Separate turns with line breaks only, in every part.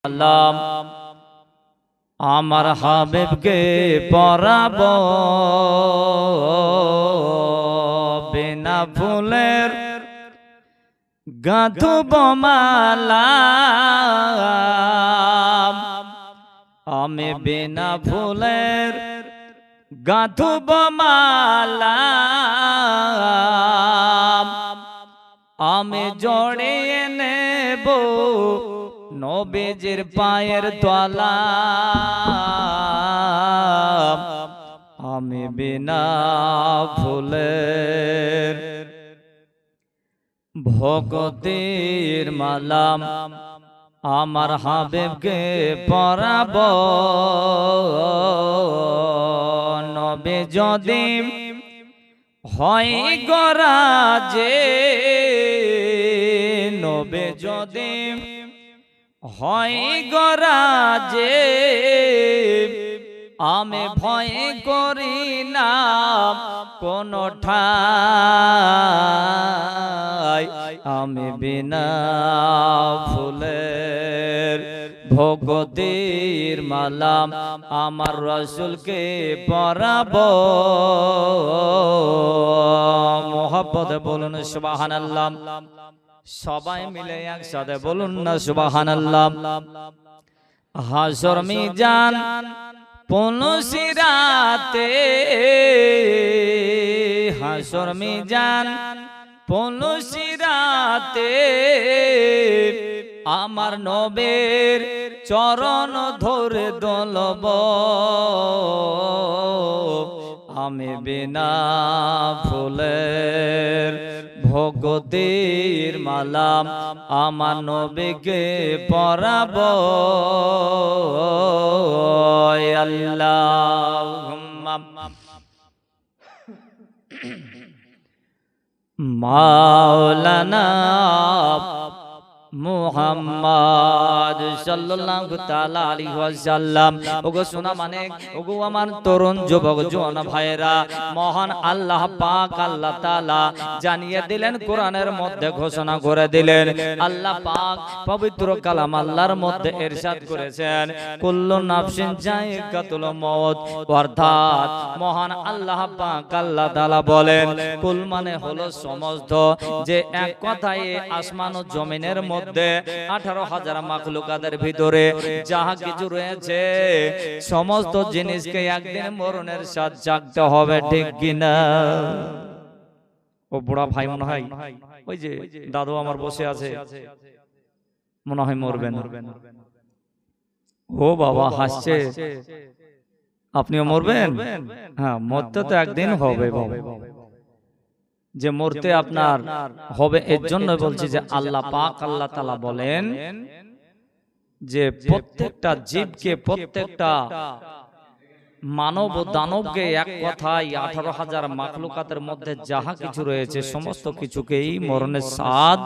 মালাম আমার হাবিবকে পরাবো বিনা ফুলের গাঁথব মালা আমি বিনা ফুলের গাঁথব মালা আমি জড়িয়ে নেব নবীজির পায়ের তলা আমি বিনা ফুলের ভগতির মালাম আমার হাবিবকে পরাবো নবী যদি হয় গরাজে নবী যদি হয় গরাজে আমি ভয় করি না কোন ঠাই আমি বিনা ফুলের ভগতির মালাম আমার রাসূলকে পরাবো মোহাব্বত বলুন সুবহানাল্লাহ সবাই মিলে একসাথে বলুন না সুবহানাল্লাহ হাসর মিজান পুলসিরাতে হাসর মিজান পুলসিরাতে আমার নবীর চরণ ধরে দলব আমি বিনা ফুলের ভগতির মালাম আমার নবীকে পরাবো আল্লাহুম্মা মাওলানা মুহাম্মদ সাল্লাল্লাহু তাআলা আলাইহি ওয়াসাল্লাম ওগো সোনা মানে ওগো আমার তরুণ যুবক জওয়ান ভাইরা মহান আল্লাহ পাক আল্লাহ তাআলা জানিয়ে দিলেন কোরআনের মধ্যে ঘোষণা করে দিলেন আল্লাহ পাক পবিত্র কালাম আল্লাহর মধ্যে ইরশাদ করেছেন কুল্লু নাফসিন যায়িকাতুল মউত অর্থাৎ মহান আল্লাহ পাক আল্লাহ তাআলা বলেন কুল মানে হলো সমস্ত যে এক কথায় আসমান ও জমিনের মধ্যে 18,000 মাখলুকাতের ভিতরে যাহা কিছু রয়েছে সমস্ত জিনিসকে একদিন মরণের স্বাদ জাগতে হবে ঠিক কিনা ও বুড়া ভাই মনে হয় ওই যে দাদু আমার বসে আছে মনে হয় মরবেন ও বাবা হাসছে আপনিও মরবেন হ্যাঁ মরতে তো একদিন হবে বাবা যে মরতে আপনার হবে এর জন্য বলছি যে আল্লাহ পাক আল্লাহ তাআলা বলেন যে প্রত্যেকটা জীবকে প্রত্যেকটা মানব ও দানবকে এক কথায় 18,000 মাখলুকাতের মধ্যে যাহা কিছু রয়েছে সমস্ত কিছুকেই মরণের স্বাদ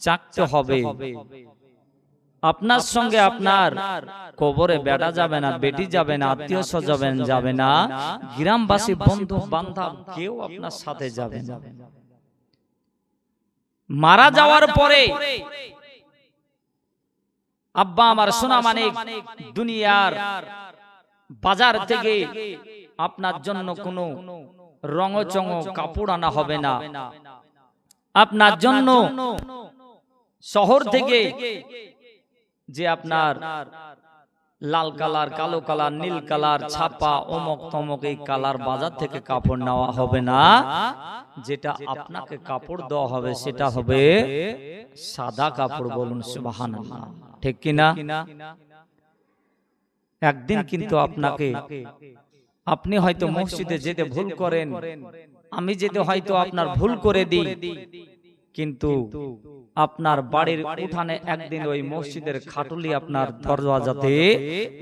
চাখতে হবে আপনার সঙ্গে আপনার কবরে বেটা যাবে না বেটি যাবে না আত্মীয় স্বজন যাবে না গ্রামবাসী বন্ধু বান্ধব কেউ আপনার সাথে যাবে না মারা যাওয়ার পরে আব্বা আমার সোনা মানিক দুনিয়ার বাজার থেকে আপনার জন্য কোনো রঙচঙ কাপড় আনা হবে না আপনার জন্য শহর থেকে যে আপনার লাল কালার কালো কালার নীল কালার ছাপা অমক তমক এই কালার বাজার থেকে কাপড় নেওয়া হবে না যেটা আপনাকে কাপড় দেওয়া হবে সেটা হবে সাদা কাপড় বলুন সুবহানাল্লাহ ঠিক কিনা একদিন কিন্তু আপনাকে আপনি হয়তো মসজিদে যেতে ভুল করেন আমি যেতে হয়তো আপনার ভুল করে দিই কিন্তু আপনার বাড়ির উঠানে একদিন ওই মসজিদের খাটুলি আপনার দরজাতে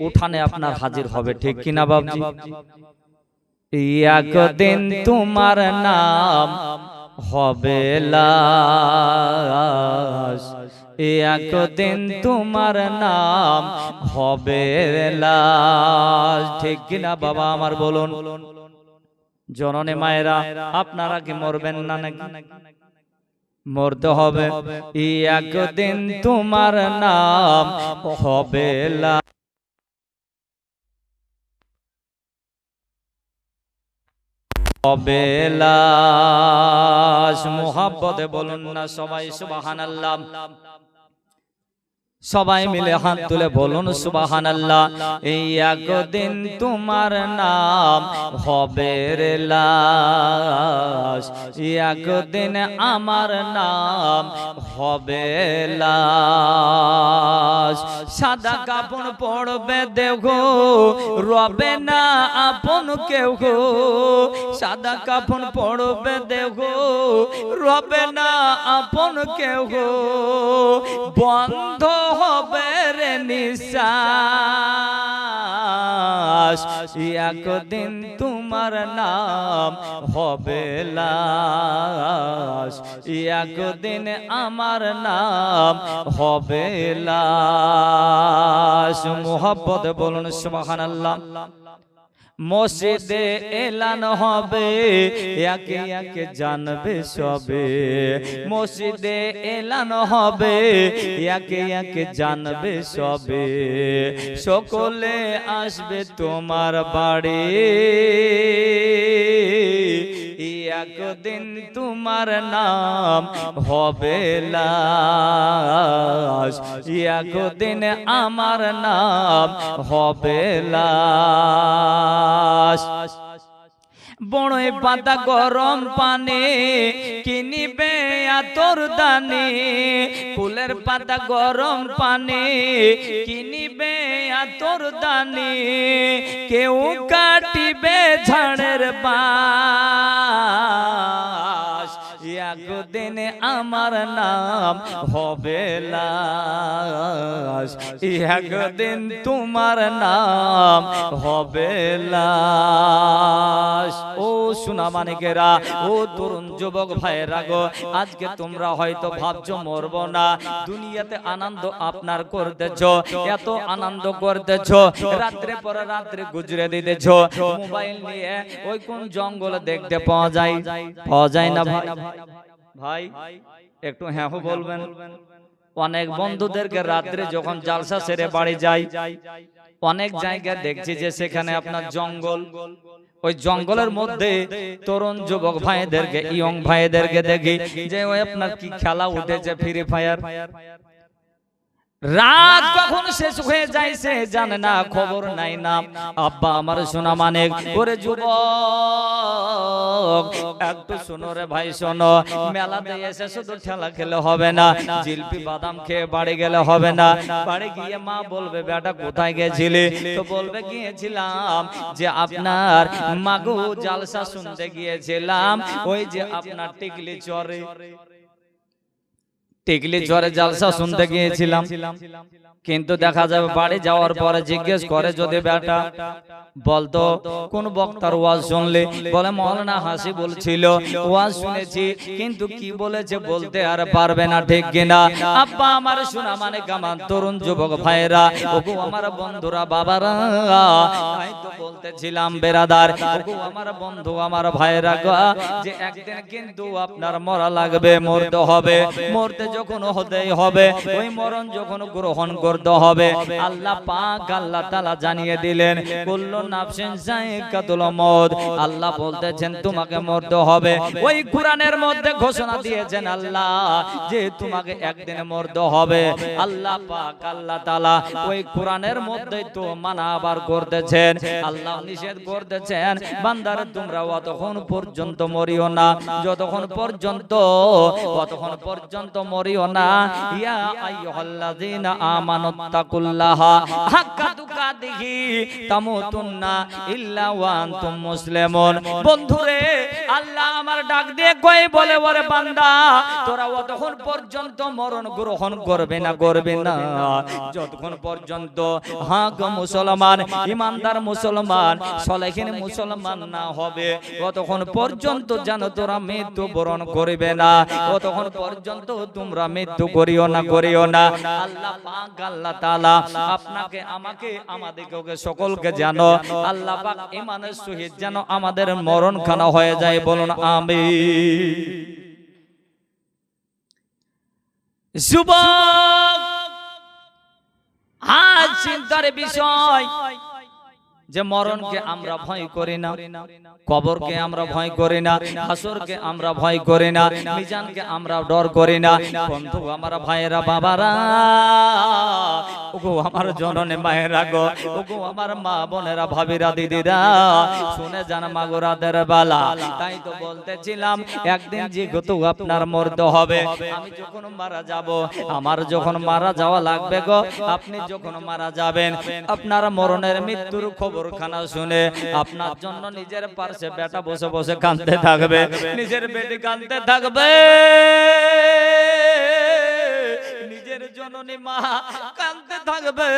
উঠানে আপনার হাজির হবে ঠিক কিনা বাবজি একদিন তোমার নাম হবে লাশ একদিন তোমার নাম হবে লাশ ঠিক কিনা বাবা আমার বলুন জননী মায়েরা আপনারা কি মরবেন না নাকি মরতে হবে, একদিন তোমার নাম হবে লাশ। মুহাব্বতে বলুন না সবাই সুবহানাল্লাহ। সবাই মিলে হাত তুলে বলুন সুবহানাল্লাহ। এই একদিন তোমার নাম হবে রে লাশ, একদিন আমার নাম হবে লাশ। সাদা কাপড় পরবে দেখো, রবে না আপন কেউ গো। সাদা কাপড় পরবে দেখো, রবে না আপন কেউ গো। বন্ধ হবে রে নিঃশ্বাস, একদিন তোমার নাম হবে লাশ, একদিন আমার নাম হবে লাশ। মুহাব্বত বলুন সুবহানাল্লাহ। মসজিদে এলান হবে, একে একে জানবে সবে। মসজিদে এলান হবে, একে একে জানবে সবে। সকলে আসবে তোমার বাড়ি, একদিন তোমার নাম হবে লাশ, একদিন আমার নাম হবে লাশ। বড়ই পাতা গরম পানি কিনিবে আতর দানি, ফুলের পাতা গরম পানি কিনিবে আতর দানি। কেউ কাটিবে ঝাড়ের বাঁশ, একদিন আমার নাম হবে লাশ, একদিন তোমার নাম হবে লাশ। ও সোনা মানিকেরা, ও তরুণ যুবক ভাইয়েরা গো, আজকে তোমরা হয়তো ভাবছো মরবো না। দুনিয়াতে আনন্দ আপনার করতেছ, এত আনন্দ করতেছ, রাত্রে পরে রাত্রে গুজরে দিতেছ। মোবাইল নিয়ে ওই কোন জঙ্গলে দেখতে পাওয়া যায় না ভাই? ভাই একটু হ্যাঁ বলবেন। অনেক বন্ধুদেরকে রাত্রে যখন জালসা সেরে বাড়ি যাই, অনেক জায়গায় দেখছি যে সেখানে আপনার জঙ্গল, ওই জঙ্গলের মধ্যে তরুণ যুবক ভাইদেরকে, ইয়ং ভাইদেরকে দেখি যে ওই আপনার কি খেলা উঠেছে, ফ্রি ফায়ার। রাত কখন শেষ হয়ে যায় সে জানে না, খবর নাই না। আব্বা আমার সোনা মানিক, ওরে যুবক একটু শোনো রে ভাই শোনো, মেলাতে এসে শুধু ঠেলা খেলে হবে না, জিলপি বাদাম খেয়ে বাড়ি গেলে হবে না। বাড়ি গিয়ে মা বলবে বেটা কোথায় গেছিলে? তো বলবে গিয়েছিলাম যে আপনার মাগো জালসা শুনতে গিয়েছিলাম, ওই যে আপনার টিকলি চরে, টিকলি চরে জালসা শুনতে গিয়েছিলাম। কিন্তু দেখা যাবে বাড়ি যাওয়ার পরে জিজ্ঞেস করে যদি বেটা বলতো কোন বক্তার ওয়াজ শুনলে, বলে মৌলানা হাসি বলছিল, ওয়াজ শুনেছি কিন্তু কি বলেছে বলতে আর পারবে না, ঠিক কিনা? আব্বা আমার সোনা মানে আমার তরুণ যুবক ভাইরা, ওগো আমার বন্ধুরা, বাবারা, তাই তো বলতেছিলাম বেরাদার, ওগো আমার বন্ধু, আমার ভাইরা গো, যে একদিন কিন্তু আপনার মরা লাগবে, মরতে হবে। মরতে যখন হতেই হবে, ওই মরণ যখন গ্রহণ করতে হবে, আল্লাহ পাক আল্লাহ তাআলা জানিয়ে দিলেন কুল্লু নাফসিন যায়িকাতুল মউত। আল্লাহ বলতেছেন তোমাকে মরতে হবে। ওই কোরআনের মধ্যে ঘোষণা দিয়েছেন আল্লাহ যে তোমাকে একদিন মরতে হবে। আল্লাহ পাক আল্লাহ তাআলা ওই কোরআনের মধ্যে তো মানা আবার করতেছেন, আল্লাহ নিষেধ করতেছেন বান্দার তোমরা অতক্ষণ পর্যন্ত মরিও না, যতক্ষণ পর্যন্ত মরিও না। ইয়া আইয়ুহাল্লাযীনা আমানুত্তাকুল্লাহা হাক্কা তুকাতিহি তামুতুন্না ইল্লা ওয়া আনতুম মুসলিমুন। বন্ধুরে, আল্লাহ আমার ডাক দিয়ে কই বলে, ওরে বান্দা তোরা অতক্ষণ পর্যন্ত মরণ গ্রহণ করবে না যতক্ষণ পর্যন্ত হক মুসলমান, ইমানদার মুসলমান, সলেহিন মুসলমান না হবে, ততক্ষণ পর্যন্ত যেন তোরা মৃত্যু বরণ করবে না, ততক্ষণ পর্যন্ত তোমরা মৃত্যু করিও না। আল্লাহ পাক আল্লাহ তাআলা আপনাকে, আমাকে, আমাদেরকে, সকলকে যেন আল্লাহ পাক ঈমানের সহিত যেন আমাদের মরণ খানা হয়ে যায়, বলুন আমিন। আল্লাহ পাক আমাদেরকে সকলকে যেন ঈমানের সহিত যেন আমাদের মরণ খানা হয়ে যায়, বলুন আমিন। আল্লাহ পাক আমাদেরকে সকলকে যেন ঈমানের সহিত যেন আমাদের মরণ খানা হয়ে যায়, বলুন আমিন। আল্লাহ পাক আমাদেরকে সকলকে যেন ঈমানের সহিত যেন আমাদের মরণ খানা হয়ে যায়, বলুন আমিন। যুবক, আজ চিন্তার বিষয় যে মরণকে আমরা ভয় করি না, কবরকে আমরা ভয় করি না, হাসরকে আমরা ভয় করি না, মিজানকে আমরা ডর করি না। বন্ধু আমার, ভাইয়েরা, বাবারা, ওগো আমার জননী মায়েরা গো, ওগো আমার মা বোনেরা, ভাবিরা, দিদিরা, শুনে যান মাগো রাতের বেলা। তাই তো বলতেছিলাম, একদিন যেহেতু আপনার মরতে হবে, আমি যখন মারা যাব, আমার যখন মারা যাওয়া লাগবে গো, আপনি যখন মারা যাবেন, আপনার মরণের মৃত্যুর খবরখানা শুনে আপনার জন্য নিজের পাশে বেটা বসে বসে কাঁদতে থাকবে, নিজের বেটি কাঁদতে থাকবে, নিজের জননী মা কাঁদতে থাকবে।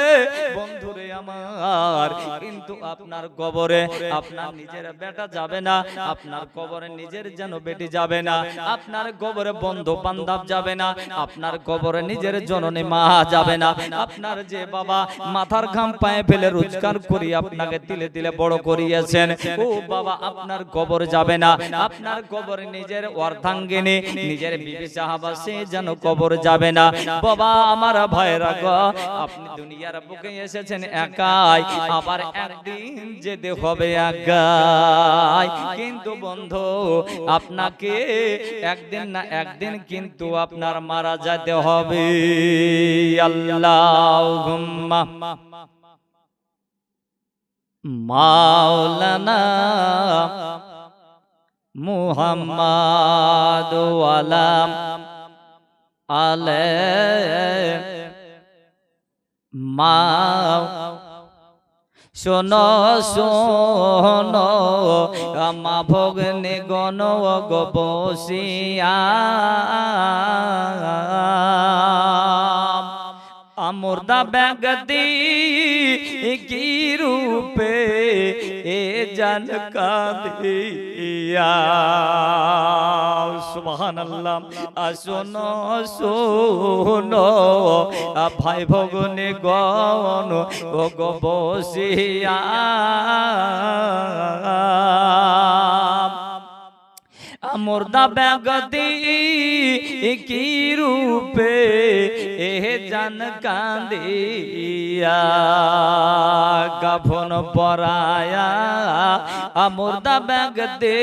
বন্ধুরে আমার, কিন্তু আপনার কবরে আপনার নিজের বেটা যাবে না, আপনার কবরে নিজের যেন বেটি যাবে না, আপনার কবরে বন্ধু বান্ধব যাবে না, আপনার কবরে নিজের জননী মা যাবে না, আপনার যে বাবা মাথার ঘাম পায়ে ফেলে রোজগার করি আপনাকে তিলে তিলে বড় করিয়েছেন, ও বাবা আপনার কবর যাবে না, আপনার কবরে নিজের অর্ধাঙ্গিনী নিজের বিবি সাহাবা সে যেন কবর যাবে না। বাবা আমার, ভাইরা গো, আপনি দুনিয়ার বুকে এসেছেন একাই, আবার একদিন যেতে হবে একাই। কিন্তু বন্ধু, আপনাকে একদিন না একদিন কিন্তু আপনার মারা যেতে হবে। আল্লাহুম্মা মাওলানা মুহাম্মাদ ওয়ালা আলে মা। শোনো শোনো মা ভগ্নে গণ গো বসিয়া, মুর্দা ব্যক্তি কি রূপে এ জান কাঁদিয়া। সুবহানাল্লাহ। শোনো শোনো ভাই ভগ্নে গণ গো বসিয়া, মুর্দা ব্যক্তি কি রূপে এ জান কাঁদিয়া, কাফন পরায়া মুর্দা ব্যক্তি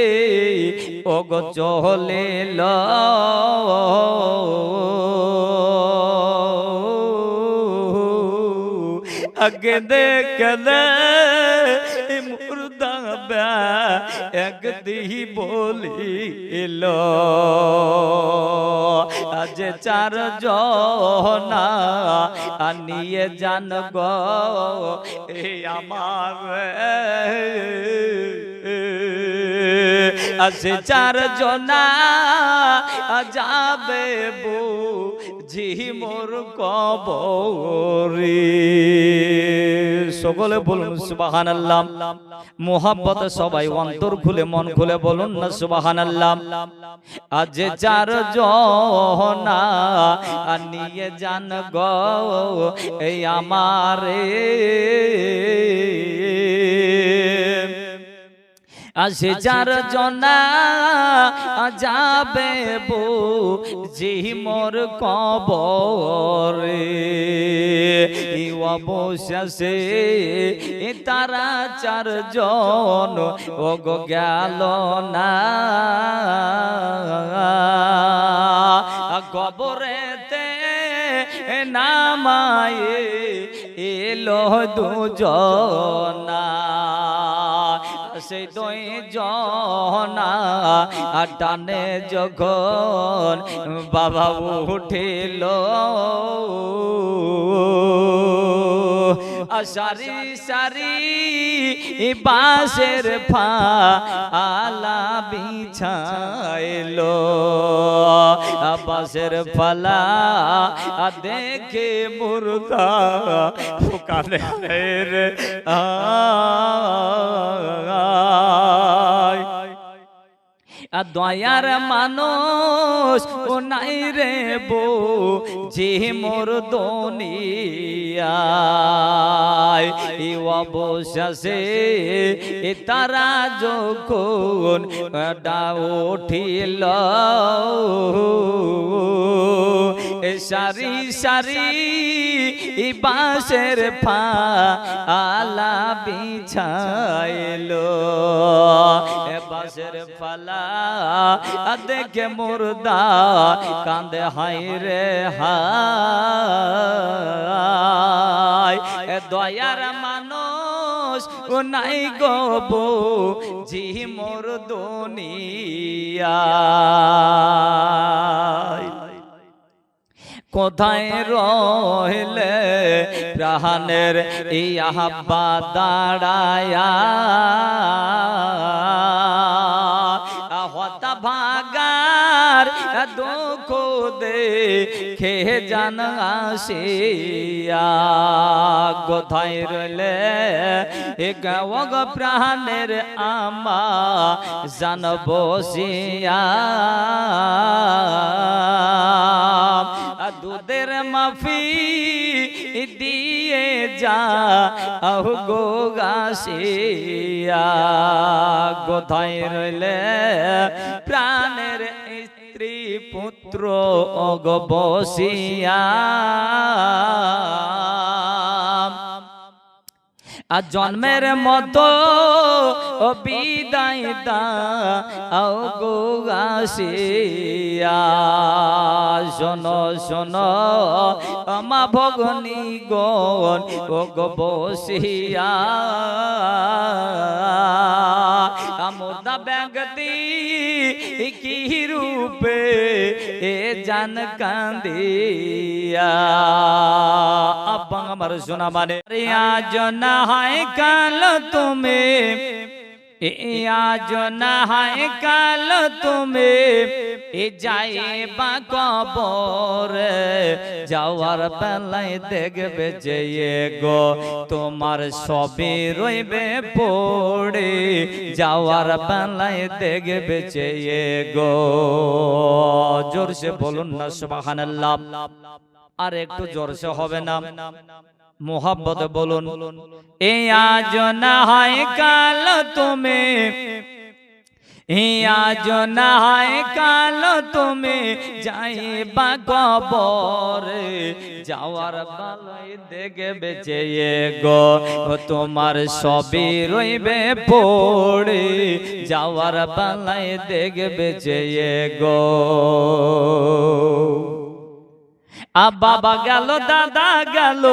ও গো চলিল, আগে দেখলে মুর্দা ব্যক্তি বলিল, আজ চার জনা নিয়ে জান গো এই আমার, আজ চার জনা যাবে বুঝি মোর কবরে। সকলে বলুন সুবহানাল্লাহ। মোহাব্বত সবাই অন্তর খুলে মন খুলে বলুন না সুবহানাল্লাহ। আজ চার জনা নিয়ে জান গো এই আমারে, আসে চার জনা যাবে বুঝি মোর কবরে। অবশেষে তারা চার জন ও গো গেল না, কবরেতে নামায়ে এলো দুজনা, সেই দুই জনা টানে যখন বাবা উঠিল, সারি সারি বাঁশের ফালা বিছাইল, বাঁশের ফালা দেখে মুর্দা কাঁদে রে দয়ার মানুষ ও নাই রে বুঝি মোর দুনিয়ায়। অবশেষে তারা যখন উঠিল সারি সারি বাঁশের ফালা বিছাইলো বাঁশের ফালা দেখে মুর্দা কান্দে হায় রে হায় দয়ার মানুষ ও নাই গো জি মোর দুনিয়া কোথায় রইলে প্রাণের এই আব্বা দাঁড়ায়া হতা ভাগার দুঃখ দেখে জান আসিয়া কোথায় রইলে গগ প্রাণের আমা জান বসিয়া দুধের মাফি দিয়ে যা গো গাছিয়া কোথায় রইলে প্রাণের স্ত্রী পুত্র অগ বসিয়া জন্মের মতো বিদায় দাও গো আসিয়া শোনো শোনো মা ভগনী গণ গো বসিয়া মুর্দা ব্যক্তি কি রূপে জান কান্দিয়া আব্বা আমার সোনা মানে আজ না হয় কাল তুমি আজ না হয় কাল তুমি যাইবা কবরে যাওয়ার বেলায় দেখবে যে গো তোমার সবই রইবে পড়ে যাওয়ার বেলায় দেখবে যে গো জোরসে বলুন না সুবহানাল্লাহ আর একটু জোরসে হবে না মোহাব্বত বলুন এই আজ না হয় কাল তুমি আজ না হয় কাল তুমি যাইবা কবরে যাওয়ার বেলায় দেখবে যে গো তোমার সবই রইবে পড়ে যাওয়ার বেলায় দেখবে যে গো বাবা গেল দাদা গেল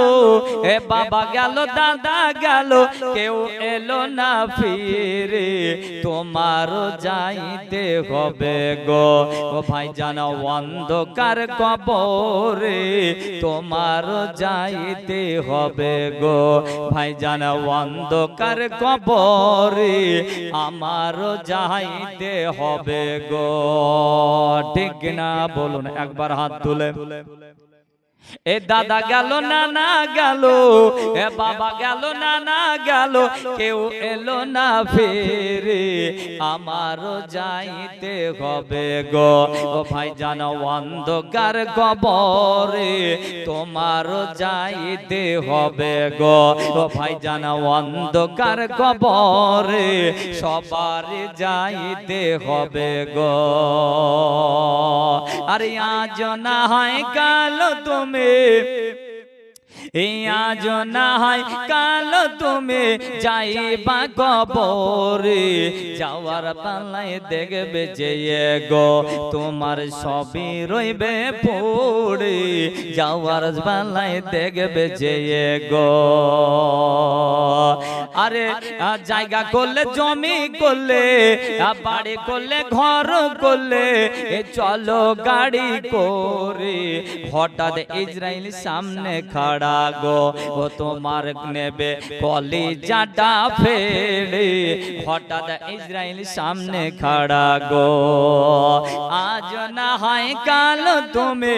এ বাবা গেল দাদা গেল কেউ এলো না ফিরে তোমারও যাইতে হবে গো ভাই জানা অন্ধকার কবরে তোমারও যাইতে হবে গো ভাই জানা অন্ধকার কবরে আমারও যাইতে হবে গো ঠিক না বলুন একবার হাত তুলে এ দাদা গেল নানা গেল এ বাবা গেল নানা গেল কেউ এলো না ফিরে আমারও যাইতে হবে গো ভাই জানো অন্ধকার কবরে তোমারও যাইতে হবে গো ভাই জানো অন্ধকার কবরে সবার যাইতে হবে গো আরে আজ না হয় কাল তুমি আজ না হয় কাল তুমি যাইবা কবরে যাওয়ার পালায় দেখবে যে গো তোমার সবই রইবে পড়ে যাওয়ার পালায় দেখবে যে গো আরে জায়গা করলে জমি করলে বাড়ি করলে ঘর করলে চলো গাড়ি করে হঠাৎ ইসরাইল সামনে খাড়া গো ও তোমার নেবে কলিজাটা ফেলে হঠাৎ ইসরাইল সামনে খাড়া গো আজ না হয় কাল তুমি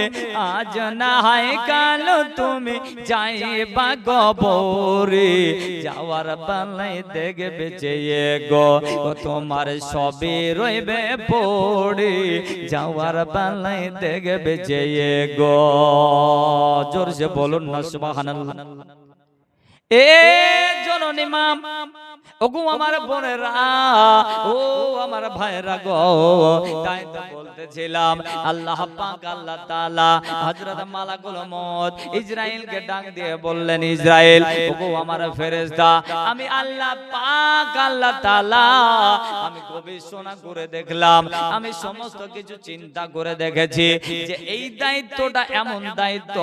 আজ না হয় কাল তুমি যাইবা কবরে যাওয়ার পালায় দেখবে যে গো তোমার সবই রইবে পড়ে যাওয়ার পালায় দেখবে যে গো জোরসে বলুন না সুবহানাল্লাহ এ জননী মা ওগো আমার বোনেরা, ও আমার ভাইরা গো, তাই তো বলতেছিলাম আল্লাহ পাক আল্লাহ তাআলা হযরত মালাকুল মউত ইসরাইলকে ডাক দিয়ে বললেন, ইসরাইল ওগো আমার ফেরেশতা, আমি আল্লাহ পাক আল্লাহ তাআলা আমি গবেষণা করে দেখলাম, আমি সমস্ত কিছু চিন্তা করে দেখেছি যে এই দায়িত্বটা এমন দায়িত্ব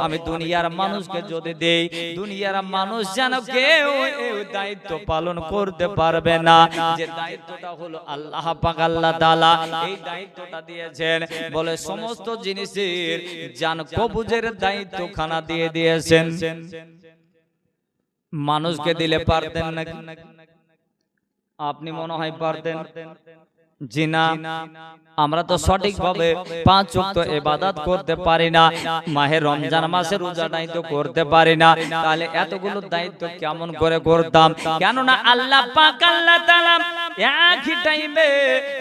আমি দুনিয়ার মানুষকে যদি দেই, দুনিয়ার মানুষ যেন কেউ এই দায়িত্ব পালন করতে পারবে না। যে দায়িত্বটা হলো আল্লাহ পাক আল্লাহ তাআলা এই দায়িত্বটা দিয়েছেন, বলে সমস্ত জিনিসের জান কবুজের দায়িত্ব খানা দিয়ে দিয়েছেন। মানুষকে দিলে পারতেন নাকি? আপনি মনে হয় পারতেন? জি না। আমরা তো সঠিকভাবে 5 ওয়াক্ত ইবাদত করতে পারি না, মাহে রমজান মাসে রোজাটাই তো করতে পারি না, তাহলে এতগুলো দায়িত্ব কেমন করে করতাম? কেননা আল্লাহ পাক আল্লাহ তাআলা একই টাইমে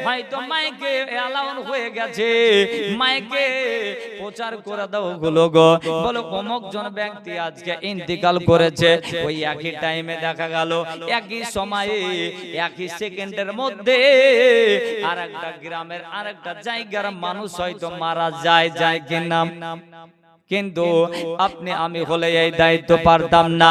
হয়তো মাইকে এলাউন হয়ে গেছে, মাইকে প্রচার করে দাও গুলো গো, বলো অমুক জন ব্যক্তি আজকে ইন্তিকাল করেছে, ওই একই টাইমে দেখা গেল একই সময়ে একই সেকেন্ডের মধ্যে আরেকটা গ্রামের আরেকটা জায়গার মানুষ হয়তো মারা যায় কিনা? কিন্তু আপনি আমি হলে এই দায়িত্ব পারতাম না।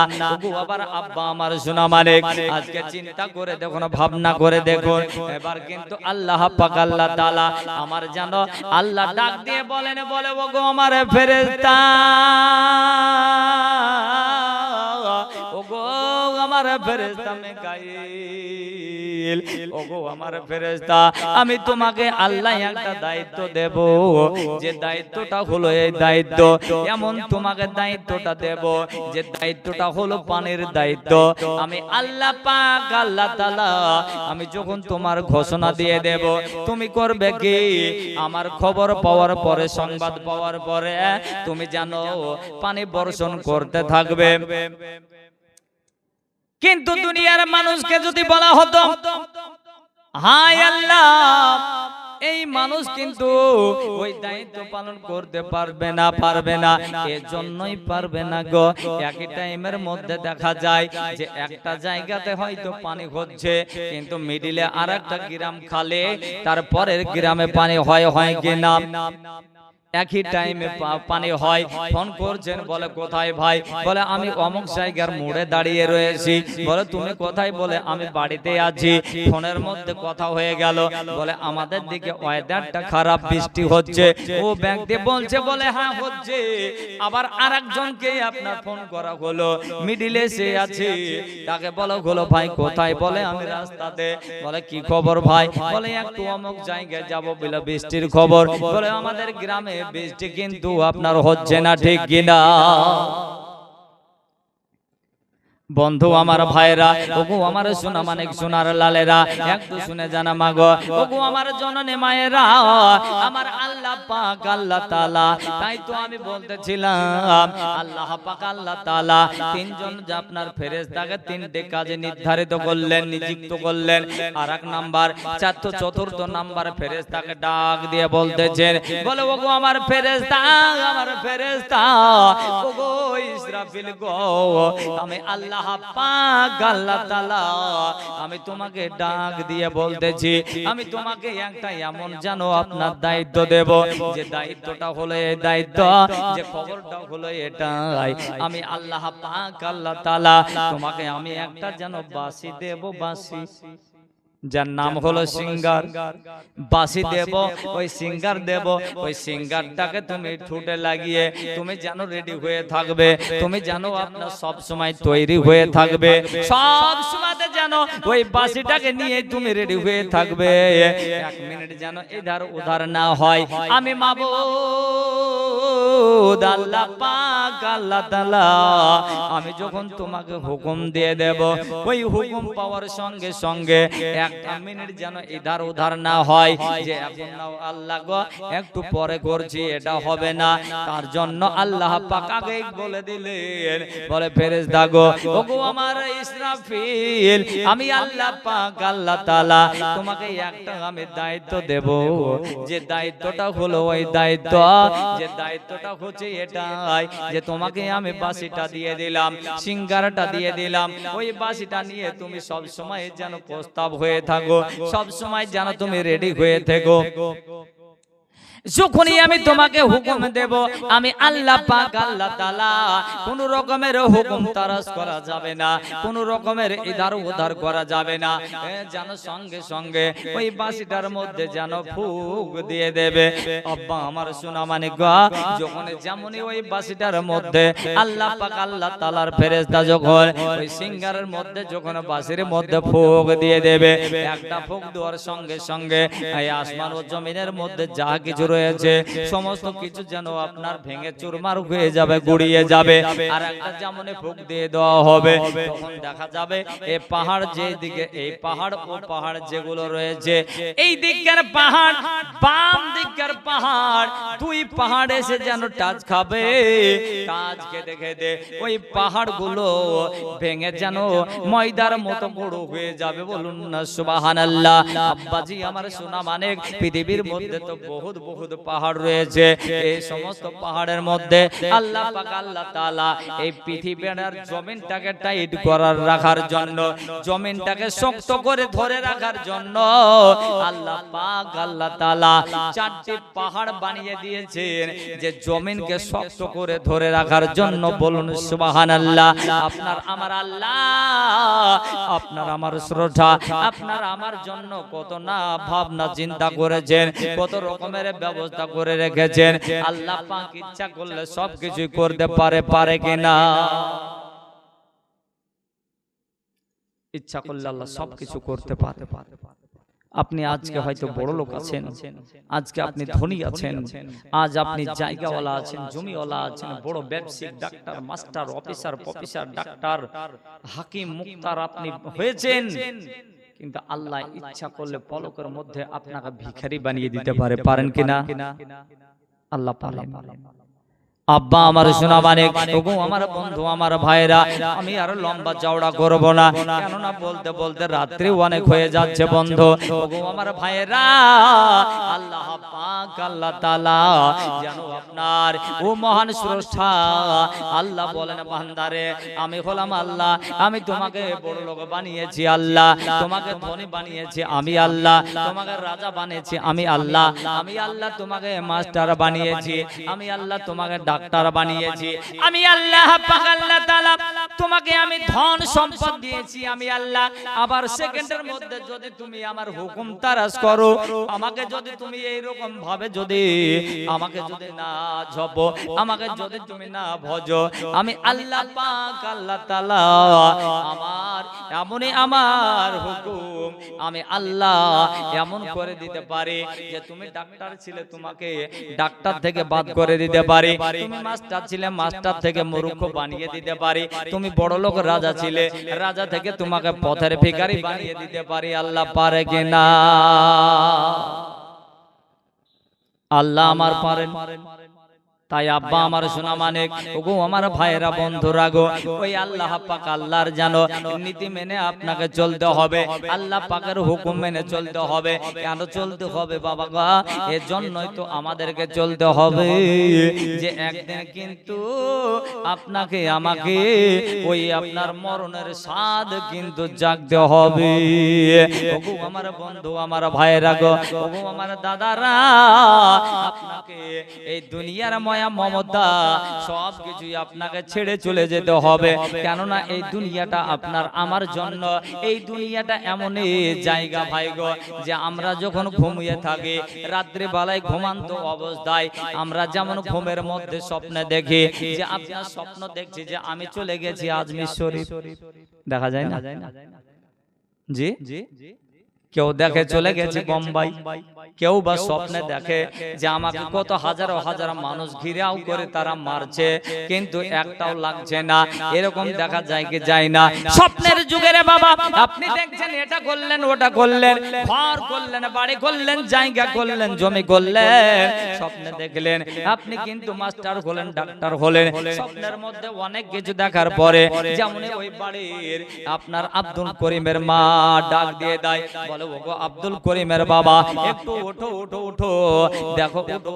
আবার আব্বা আমার সোনা মালিক, আজকে চিন্তা করে দেখুন, ভাবনা করে দেখুন, এবার কিন্তু আল্লাহ পাক আল্লাহ তাআলা আমার জানো আল্লাহ ডাক দিয়ে বলেন, বলে ওগো আমার ফেরেশতা, ওগো আমার ফেরেশতা মিকাইল, ওগো আমার ফেরেশতা, আমি তোমাকে আল্লাহ একটা দায়িত্ব দেব, যে দায়িত্বটা হলো এই দায়িত্ব, এমন তোমাকে দায়িত্বটা দেব যে দায়িত্বটা হলো পানির দায়িত্ব। আমি আল্লাহ পাক আল্লাহ তাআলা আমি যখন তোমার ঘোষণা দিয়ে দেব, তুমি করবে কি? আমার খবর পাওয়ার পরে, সংবাদ পাওয়ার পরে তুমি জানো পানি বর্ষণ করতে থাকবে। কিন্তু দুনিয়ার মানুষকে যদি বলা হতো, হায় আল্লাহ এই মানুষ কিন্তু ওই দায়িত্ব পালন করতে পারবে না, এজন্যই পারবে না গো। একই টাইমের মধ্যে দেখা যায় যে একটা জায়গাতে হয়তো পানি হচ্ছে, কিন্তু মিডিলে আরেকটা গ্রাম খালে, তারপরের গ্রামে পানি হয় কিনা? একই টাইমে পানি হয়। ফোন করছেন, বলে কোথায় ভাই? বলে আমি অমুক জায়গার মোড়ে দাঁড়িয়ে রয়েছি। বলে তুমি কোথায়? বলে আমি বাড়িতে আছি। ফোনের মধ্যে কথা হয়ে গেল, বলে আমাদের দিকে ওয়েদারটা খারাপ, বৃষ্টি হচ্ছে। ও ব্যক্তি বলছে, বলে হ্যাঁ হচ্ছে। আবার আরেকজনকে আপনার ফোন করা হলো, মিডিলে সে আছে, তাকে বলা হলো ভাই কোথায়? বলে আমি রাস্তাতে। বলে কি খবর ভাই? বলে একটু অমুক জায়গায় যাব, বলে বৃষ্টির খবর। বলে আমাদের গ্রামে বৃষ্টি কিন্তু আপনার হচ্ছে না, ঠিক কিনা? বন্ধু আমার ভাইরা, ওগো আমার সোনা মানিক সোনার লালেরা, একটু শুনে জানা মাগো, ওগো আমার জননী মায়েরা, আমার আল্লাহ পাক আল্লাহ তাআলা, তাই তো আমি বলতেছিলাম আল্লাহ পাক আল্লাহ তাআলা তিনজন আপনার ফেরেশতাকে তিনটে কাজে নির্ধারিত করলেন, নিযুক্ত করলেন। আর এক নাম্বার, চতুর্থ নাম্বার ফেরেশতাকে ডাক দিয়ে বলতেছেন, বলে ওগো আমার ফেরেশতা, আমার ফেরেশতা, ওগো ইসরাফিল গো, আমি আল্লাহ পাক আল্লাহ তাআলা আমি তোমাকে ডাক দিয়ে বলতেছি, আমি তোমাকে একটা এমন জানো আপনার দায়িত্ব দেব, যে দায়িত্বটা হলো এই দায়িত্ব, যে খবরটা হলো এটাই, আমি আল্লাহ পাক আল্লাহ তাআলা তোমাকে আমি একটা যেন বাঁশি দেব, বাঁশি, যার নাম হলো সিঙ্গার। বাঁশি দেব, ওই সিঙ্গার দেব, ওই সিঙ্গারটাকে তুমি ঠোঁটে লাগিয়ে তুমি জানো রেডি হয়ে থাকবে, তুমি জানো আপনার সব সময় তৈরি হয়ে থাকবে, সব সময়তে জানো ওই বাঁশিটাকে নিয়ে তুমি রেডি হয়ে থাকবে। 1 মিনিট যেন এধার ওধার না হয়। আমি মাবুদ আল্লাহ পাক আল্লাহ তাআলা আমি যখন তোমাকে হুকুম দিয়ে দেব, ওই হুকুম পাওয়ার সঙ্গে সঙ্গে 1 একটা মিনিট যেন ইধার উধার না হয় যে এখন না আল্লাহ গো একটু পরে করছি, এটা হবে না। তার জন্য আল্লাহ পাক আগেই বলে দিলেন, বলে ফেরেশতা গো ওগো আমার ইসরাফিল, আমি আল্লাহ পাক আল্লাহ তাআলা তোমাকে একটা আমি দায়িত্ব দেব, যে দায়িত্বটা হলো ওই দায়িত্ব, যে দায়িত্বটা হচ্ছে এটাই যে তোমাকে আমি বাঁশিটা দিয়ে দিলাম, সিঙ্গারাটা দিয়ে দিলাম, ওই বাঁশিটা নিয়ে তুমি সব সময় যেন প্রস্তাব হয়ে থাকো, সব সময় যেন তুমি রেডি হয়ে থেকো। যখনই আমি তোমাকে হুকুম দেব, আমি আল্লাহ পাক আল্লাহ তাআলা কোন রকমের হুকুম তারাস করা যাবে না, কোন রকমের ইধার উধার করা যাবে না, যেন সঙ্গে সঙ্গে ওই বাঁশিটার মধ্যে যেন ফুক দিয়ে দেবে। আব্বা আমার সোনা মানিক গো, যখন যেমনই ওই বাঁশিটার মধ্যে আল্লাহ পাক আল্লাহ তাআলার ফেরেশতা যখন ওই সিঙ্গারের মধ্যে যখন বাঁশির মধ্যে ফুক দিয়ে দেবে, একটা ফুক দেওয়ার সঙ্গে সঙ্গে এই আসমান ও জমিনের মধ্যে যা কিছু রয়েছে সমস্ত কিছু যেন আপনার ভেঙে চুরমার হয়ে যাবে, গুড়িয়ে যাবে। আর একটা যেমন ফুক দিয়ে দেওয়া হবে, তখন দেখা যাবে এই পাহাড় যে দিকে, এই পাহাড় ও পাহাড় যেগুলো রয়েছে, এই দিকের পাহাড় বাম দিকের পাহাড়, দুই পাহাড় এসে যেন টাচ খাবে, টাচ খেতে খেতে ওই পাহাড়গুলো ভেঙে যেন ময়দার মতো বড় হয়ে যাবে। বলুন না সুবহানাল্লাহ। আব্বাজি আমার সোনা মানিক, পৃথিবীর মধ্যে তো বহুত বহুত পাহাড় রয়েছে, এই সমস্ত পাহাড়ের মধ্যে আল্লাহ পাক আল্লাহ তাআলা এই পৃথিবীর জমিনটাকে টাইট করার রাখার জন্য, জমিনটাকে শক্ত করে ধরে রাখার জন্য আল্লাহ পাক আল্লাহ তাআলা চারটি পাহাড় বানিয়ে দিয়েছেন, যে জমিনকে শক্ত করে ধরে রাখার জন্য। বলুন সুবহানাল্লাহ। আপনার আমার আল্লাহ, আপনার আমার শ্রদ্ধা, আপনার আমার জন্য কত না ভাবনা চিন্তা করেছেন, কত রকমের ব্যবস্থা করে রেখেছেন। আল্লাহ পাক ইচ্ছা করলে সবকিছু করতে পারে, পারে কিনা? ইচ্ছা করলে আল্লাহ সবকিছু করতে পারে। আপনি আজকে হয়তো বড় লোক আছেন, আজকে আপনি ধনী আছেন, আজ আপনি জায়গাওয়ালা আছেন, জমিওয়ালা আছেন, বড় ব্যবসায়িক, doctor, master, officer, professor, doctor, হাকিম, মুক্তার আপনি হয়েছেন, কিন্তু আল্লাহ ইচ্ছা করলে পলকের মধ্যে আপনাকে ভিখারি বানিয়ে দিতে পারে, পারেন কিনা? আল্লাহ পারেন। আব্বা আমার সোনা মানিক, ওগো আমার বন্ধু, আমার ভাইরা, আমি আর লম্বা চওড়া করব না, কেননা বলতে বলতে রাত্রি অনেক হয়ে যাচ্ছে বন্ধু। ওগো আমার ভাইরা, আল্লাহ পাক আল্লাহ তাআলা যেন আপনার ও মহান স্রষ্টা আল্লাহ বলেন, বান্দারে আমি হলাম আল্লাহ, আমি তোমাকে বড় লোক বানিয়েছি আল্লাহ, তোমাকে ধনী বানিয়েছি আমি আল্লাহ, তোমাকে রাজা বানিয়েছি আমি আল্লাহ, আমি আল্লাহ তোমাকে মাস্টার বানিয়েছি আমি আল্লাহ, তোমাকে ডাক্তার বানিয়েছি আমি আল্লাহ পাক আল্লাহ তাআলা, তোমাকে আমি ধন সম্পদ দিয়েছি আমি আল্লাহ। আবার সেকেন্ডের মধ্যে যদি তুমি আমার হুকুম তারাস করো, আমাকে যদি তুমি এই রকম ভাবে যদি আমাকে যদি না জপো, আমাকে যদি তুমি না ভজো, আমি আল্লাহ পাক আল্লাহ তাআলা আমার এমনই আমার হুকুম আমি আল্লাহ এমন করে দিতে পারি যে তুমি ডাক্তার ছিলে, তোমাকে ডাক্তার থেকে বাদ করে দিতে পারি, তুমি মাস্টার ছিলে, মাস্টার থেকে মূর্খ বানিয়ে দিতে পারি, তুমি বড় লোক রাজা ছিলে, রাজা থেকে তোমাকে পথের ভিখারি বানিয়ে দিতে পারি। আল্লাহ পারে কিনা? আল্লাহ আমার পারেন। তাই আব্বা আমার সোনা মানিক, ওগো আমার ভাইরা বন্ধুরা গো, ওই আল্লাহ পাক আল্লাহর জানো নীতি মেনে আপনাকে চলতে হবে, আল্লাহ পাকের হুকুম মেনে চলতে হবে। কেন চলতে হবে বাবা গো? এর জন্যই তো আমাদেরকে চলতে হবে যে একদিন কিন্তু আপনাকে আমাকে ওই আপনার মরণের স্বাদ কিন্তু জাগতে হবে। ওগো আমার বন্ধু, আমার ভাইরা গো, ওগো আমার দাদারা, আপনাকে এই দুনিয়ার মমতা সবকিছু আপনাকে ছেড়ে চলে যেতে হবে, কেননা এই দুনিয়াটা আপনার আমার জন্য, এই দুনিয়াটা এমনই জায়গা ভাই গো, যে আমরা যখন ঘুমিয়ে থাকি রাত্রি বেলায় ঘুমান্ত অবস্থায় আমরা যেমন ঘুমের মধ্যে স্বপ্নে দেখি, যে আপনার স্বপ্ন দেখছি যে আমি চলে গেছি আজমির শরীফ, দেখা যায় না? জি, কেউ দেখে চলে গেছি বোম্বাই, কেউ বা স্বপ্নে দেখে যে আমাকে কত হাজার হাজার মানুষ ঘিরাও করে তারা মারছে, কিন্তু একটাও লাগছে না, এরকম দেখা যায় কি যায় না? স্বপ্নের যুগে রে বাবা, আপনি দেখছেন এটা করলেন ওটা করলেন, ঘর করলেন, বাড়ি করলেন, জায়গা করলেন, জমি করলেন, স্বপ্নে দেখলেন আপনি কিন্তু মাস্টার হলেন, ডাক্তার হলেন। স্বপ্নের মধ্যে অনেক কিছু দেখার পরে, যেমন ওই বাড়ির আপনার আব্দুল করিমের মা ডাক দিয়ে দেয়, বলে ওগো আব্দুল করিমের বাবা একটু ওঠো ওঠো ওঠো, দেখো ওঠো।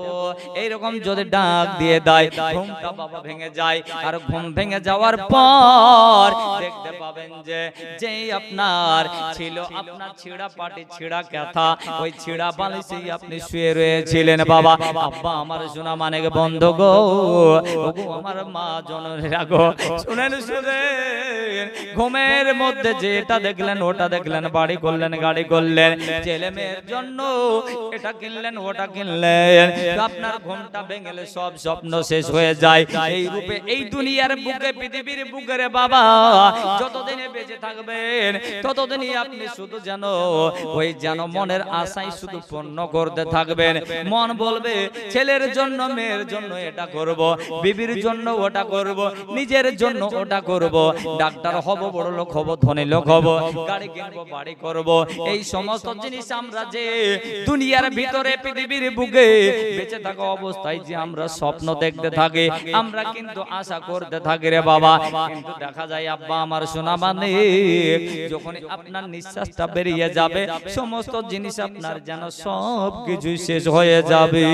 এইরকম যদি ডাক দিয়ে দেয়, ঘুমটা বাবা ভেঙে যায়। আর ঘুম ভেঙে যাওয়ার পর দেখতে পাবেন যে যেই আপনার ছিল আপনার ছিঁড়া পাটি, ছিঁড়া কাঁথা, ওই ছিঁড়া বালিশেই আপনি শুয়ে রয়েছিলেন। বাবা আব্বা আমার শোনা মানে বন্ধ গো, ওগো আমার মা জননীরা গো, শুনেন শুনেন, ঘুমের মধ্যে যেটা দেখলেন ওটা দেখলেন, বাড়ি করলেন, গাড়ি করলেন, ছেলে মেয়ের জন্য এটা কিনলেন ওটা কিনলেন, আপনার ঘুমটা ভেঙেলে সব স্বপ্ন শেষ হয়ে যায়। এই রূপে এই দুনিয়ার বুকে, পৃথিবীর বুকে রে বাবা, যতদিনে বেঁচে থাকবেন ততদিনই আপনি শুধু যেন ওই যেন মনের আশাই শুধু পূর্ণ করতে থাকবেন। মন বলবে ছেলের জন্য মেয়ের জন্য এটা করব, বিবির জন্য ওটা করব, নিজের জন্য ওটা করব, ডাক্তার হব, বড় লোক হব, ধনী লোক হব, গাড়ি কিনবো, বাড়ি করব। এই সমস্ত জিনিস আমরা যে দুনিয়ার ভিতরে পৃথিবীর বুকে বেঁচে থাকা অবস্থায় যে আমরা স্বপ্ন দেখতে থাকি, আমরা কিন্তু আশা করতে থাকি রে বাবা, কিন্তু দেখা যায় আব্বা আমার সোনা মানে যখন আপনার নিঃশ্বাসটা বেরিয়ে যাবে, সমস্ত জিনিস আপনার যেন সব কিছু শেষ হয়ে যাবে।